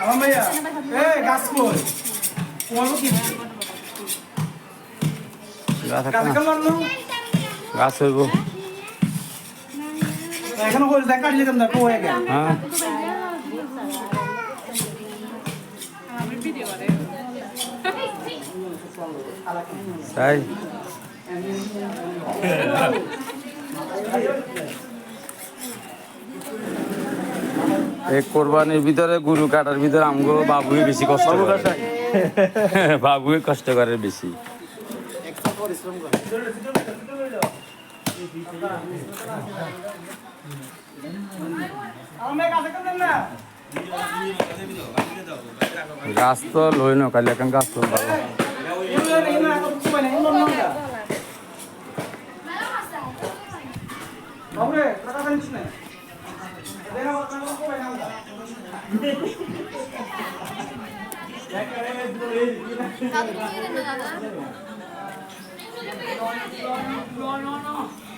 আমার ভাইয়া গাছ কই তোমার কি গাছ হইব এখানে হয়ে যায় কাটলে কেন দেখো হয়ে গেল হ্যাঁ তাই এই কোরবানির ভিতরে গরু কাটার ভিতরে আমগো বাবুই বেশি কষ্ট করে বাবুই কষ্ট করে বেশি গাছ তো লই ন কালি এখন গাছ তো ভালো No.